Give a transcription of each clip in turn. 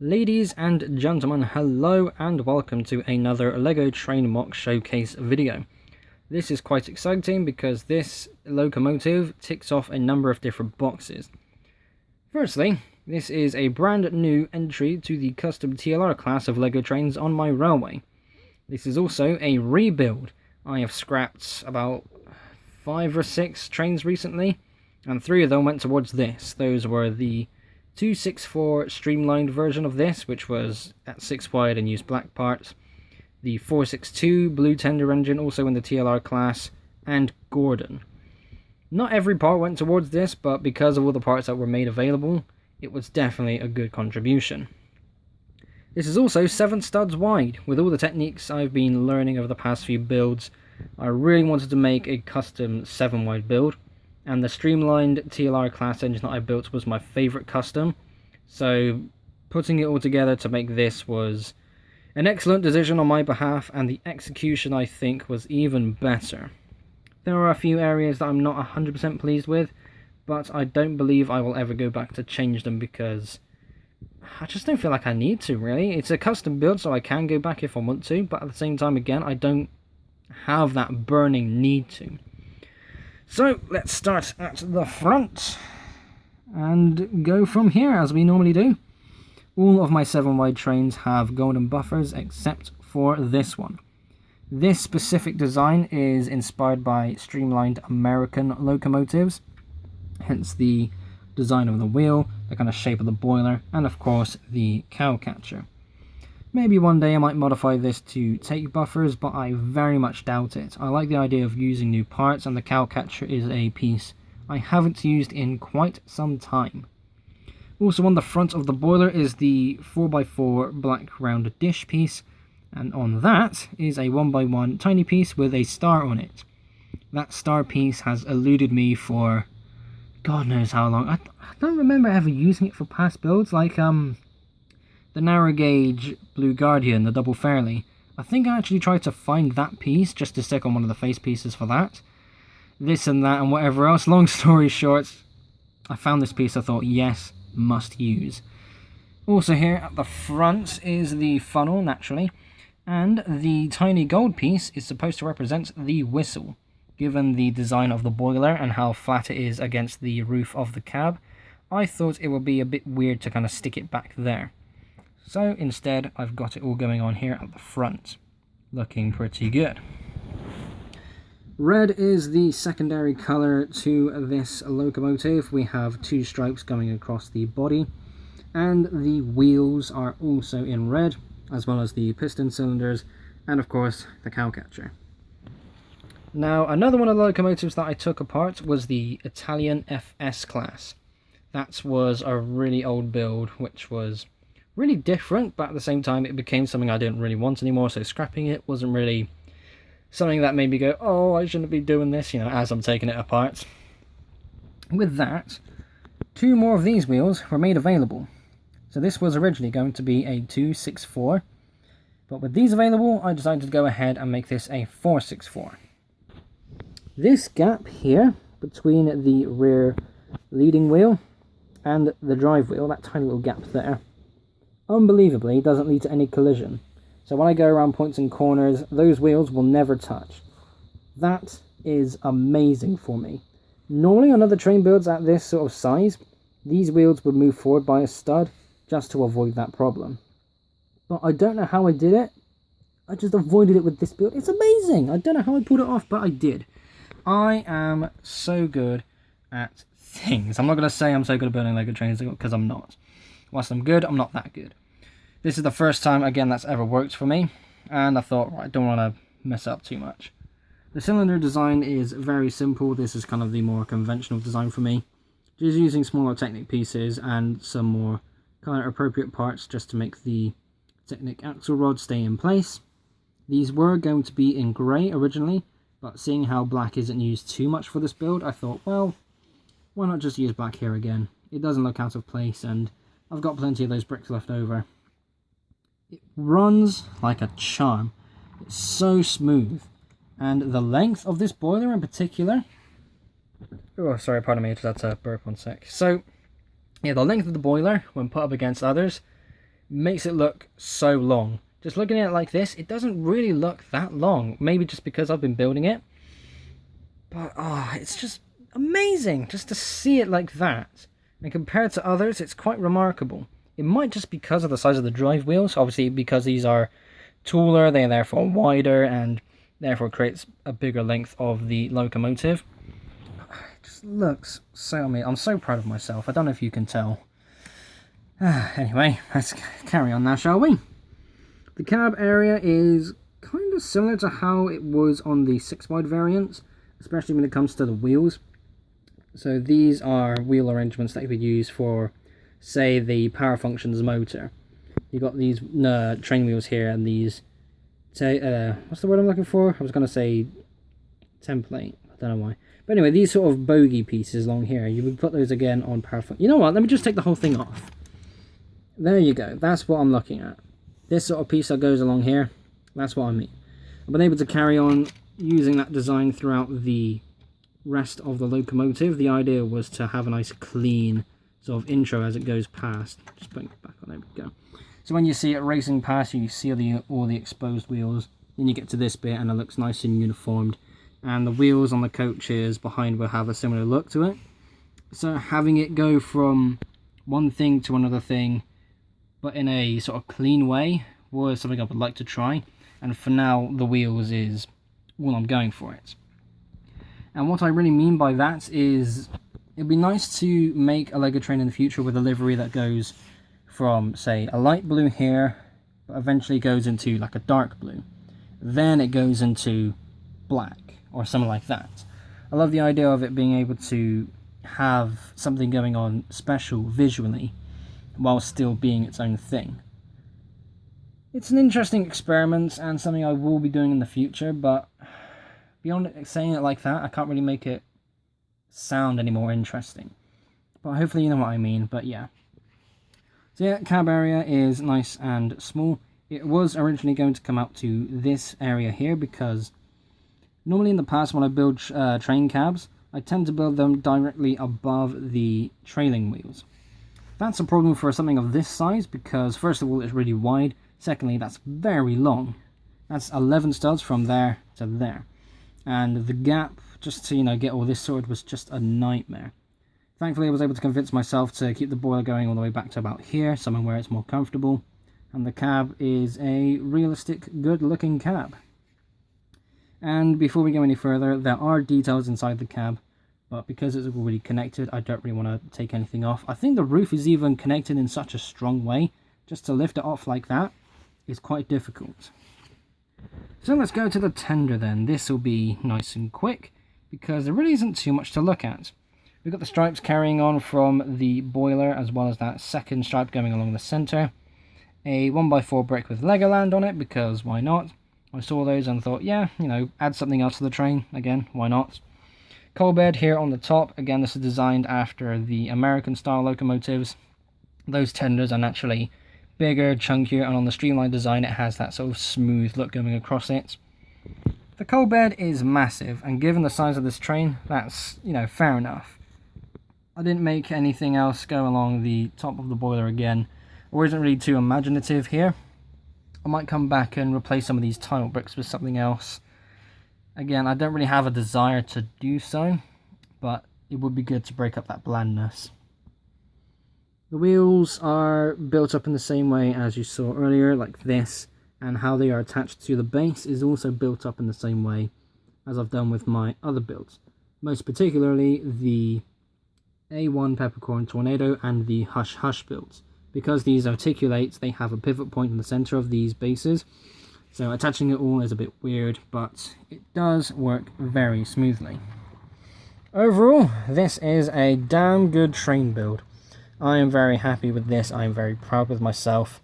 Ladies and gentlemen, hello and welcome to another LEGO Train MOC showcase video. This is quite exciting because this locomotive ticks off a number of different boxes. Firstly, this is a brand new entry to the custom TLR class of LEGO trains on my railway. This is also a rebuild. I have scrapped about 5 or 6 trains recently, and 3 of them went towards this. Those were the 264 streamlined version of this, which was at 6 wide and used black parts, the 462 blue tender engine, also in the TLR class, and Gordon. Not every part went towards this, but because of all the parts that were made available, it was definitely a good contribution. This is also 7 studs wide. With all the techniques I've been learning over the past few builds, I really wanted to make a custom 7 wide build, and the streamlined TLR class engine that I built was my favourite custom, so putting it all together to make this was an excellent decision on my behalf, and the execution I think was even better. There are a few areas that I'm not 100% pleased with, but I don't believe I will ever go back to change them because I just don't feel like I need to, really. It's a custom build, so I can go back if I want to, but at the same time, again, I don't have that burning need to. So let's start at the front and go from here as we normally do. All of my 7 wide trains have golden buffers except for this one. This specific design is inspired by streamlined American locomotives, hence the design of the wheel, the kind of shape of the boiler, and of course the cow catcher. Maybe one day I might modify this to take buffers, but I very much doubt it. I like the idea of using new parts, and the cow catcher is a piece I haven't used in quite some time. Also on the front of the boiler is the 4x4 black round dish piece, and on that is a 1x1 tiny piece with a star on it. That star piece has eluded me for God knows how long. I don't remember ever using it for past builds, like the narrow gauge Blue Guardian, the double fairly. I think I actually tried to find that piece just to stick on one of the face pieces for that. This and that and whatever else. Long story short, I found this piece I thought, yes, must use. Also here at the front is the funnel, naturally, and the tiny gold piece is supposed to represent the whistle. Given the design of the boiler and how flat it is against the roof of the cab, I thought it would be a bit weird to kind of stick it back there. So instead, I've got it all going on here at the front. Looking pretty good. Red is the secondary colour to this locomotive. We have 2 stripes going across the body, and the wheels are also in red, as well as the piston cylinders, and of course the cow catcher. Now, another one of the locomotives that I took apart was the Italian FS class. That was a really old build, which was really different, but at the same time it became something I didn't really want anymore, so scrapping it wasn't really something that made me go, oh, I shouldn't be doing this, as I'm taking it apart. With that, 2 more of these wheels were made available. So this was originally going to be a 264, but with these available, I decided to go ahead and make this a 464. This gap here between the rear leading wheel and the drive wheel, that tiny little gap there, unbelievably doesn't lead to any collision. So when I go around points and corners, those wheels will never touch. That is amazing for me. Normally on other train builds at this sort of size, these wheels would move forward by a stud just to avoid that problem. But I don't know how I did it. I just avoided it with this build. It's amazing. I don't know how I pulled it off, but I did. I am so good at things. I'm not going to say I'm so good at building LEGO trains because I'm not. Whilst I'm good, I'm not that good. This is the first time, again, that's ever worked for me, and I thought, right, I don't want to mess up too much. The cylinder design is very simple. This is kind of the more conventional design for me. Just using smaller Technic pieces and some more kind of appropriate parts just to make the Technic axle rod stay in place. These were going to be in grey originally, but seeing how black isn't used too much for this build, I thought, well, why not just use black here again? It doesn't look out of place, and I've got plenty of those bricks left over. It runs like a charm. It's so smooth. And the length of this boiler in particular... Oh, sorry, pardon me, I just had to burp 1 sec. So, yeah, the length of the boiler, when put up against others, makes it look so long. Just looking at it like this, it doesn't really look that long. Maybe just because I've been building it. But, it's just amazing just to see it like that. And compared to others, it's quite remarkable. It might just be because of the size of the drive wheels. Obviously, because these are taller, they are therefore wider, and therefore creates a bigger length of the locomotive. It just looks so amazing. I'm so proud of myself. I don't know if you can tell. Anyway, let's carry on now, shall we? The cab area is kind of similar to how it was on the 6-wide variants, especially when it comes to the wheels. So these are wheel arrangements that you would use for, say, the power functions motor. You've got these train wheels here, and these, what's the word I'm looking for? I was going to say template, I don't know why. But anyway, these sort of bogey pieces along here, you would put those again on power function. You know what, let me just take the whole thing off. There you go, that's what I'm looking at. This sort of piece that goes along here, that's what I mean. I've been able to carry on using that design throughout the rest of the locomotive. The idea was to have a nice clean sort of intro as it goes past. Just putting it back on, there we go. So when you see it racing past, you see all the exposed wheels. Then you get to this bit and it looks nice and uniformed. And the wheels on the coaches behind will have a similar look to it. So having it go from one thing to another thing, but in a sort of clean way, was something I would like to try. And for now, the wheels is all I'm going for it. And what I really mean by that is, it'd be nice to make a Lego train in the future with a livery that goes from, say, a light blue here, but eventually goes into like a dark blue. Then it goes into black, or something like that. I love the idea of it being able to have something going on special visually, while still being its own thing. It's an interesting experiment, and something I will be doing in the future, but beyond saying it like that, I can't really make it sound any more interesting. But hopefully you know what I mean, but yeah. So yeah, cab area is nice and small. It was originally going to come out to this area here, because normally in the past when I build train cabs, I tend to build them directly above the trailing wheels. That's a problem for something of this size, because first of all it's really wide, secondly that's very long. That's 11 studs from there to there. And the gap, just to get all this sorted, was just a nightmare. Thankfully I was able to convince myself to keep the boiler going all the way back to about here, somewhere where it's more comfortable. And the cab is a realistic, good looking cab. And before we go any further, there are details inside the cab, but because it's already connected, I don't really want to take anything off. I think the roof is even connected in such a strong way, just to lift it off like that is quite difficult. So let's go to the tender then. This will be nice and quick, because there really isn't too much to look at. We've got the stripes carrying on from the boiler, as well as that second stripe going along the centre. A 1x4 brick with Legoland on it, because why not? I saw those and thought, yeah, add something else to the train. Again, why not? Coal bed here on the top. Again, this is designed after the American style locomotives. Those tenders are naturally bigger, chunkier, and on the streamlined design it has that sort of smooth look going across it. The coal bed is massive, and given the size of this train, that's, fair enough. I didn't make anything else go along the top of the boiler again, or isn't really too imaginative here. I might come back and replace some of these tile bricks with something else. Again, I don't really have a desire to do so, but it would be good to break up that blandness. The wheels are built up in the same way as you saw earlier, like this, and how they are attached to the base is also built up in the same way as I've done with my other builds. Most particularly the A1 Peppercorn Tornado and the Hush Hush builds. Because these articulate, they have a pivot point in the center of these bases, so attaching it all is a bit weird, but it does work very smoothly. Overall, this is a damn good train build. I am very happy with this, I am very proud with myself,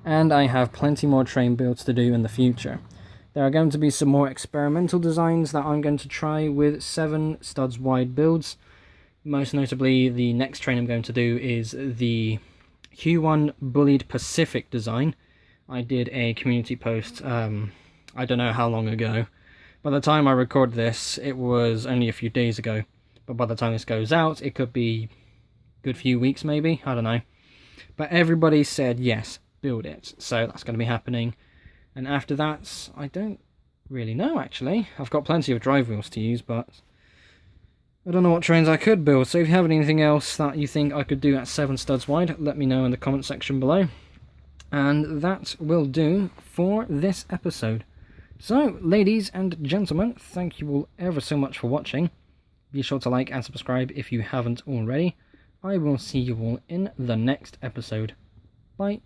and I have plenty more train builds to do in the future. There are going to be some more experimental designs that I'm going to try with 7 studs wide builds. Most notably, the next train I'm going to do is the Q1 Bullied Pacific design. I did a community post, I don't know how long ago. By the time I record this, it was only a few days ago. But by the time this goes out, it could be a good few weeks maybe, I don't know. But everybody said, yes, build it. So that's going to be happening. And after that, I don't really know, actually. I've got plenty of drive wheels to use, but I don't know what trains I could build. So if you have anything else that you think I could do at 7 studs wide, let me know in the comment section below. And that will do for this episode. So, ladies and gentlemen, thank you all ever so much for watching. Be sure to like and subscribe if you haven't already. I will see you all in the next episode. Bye.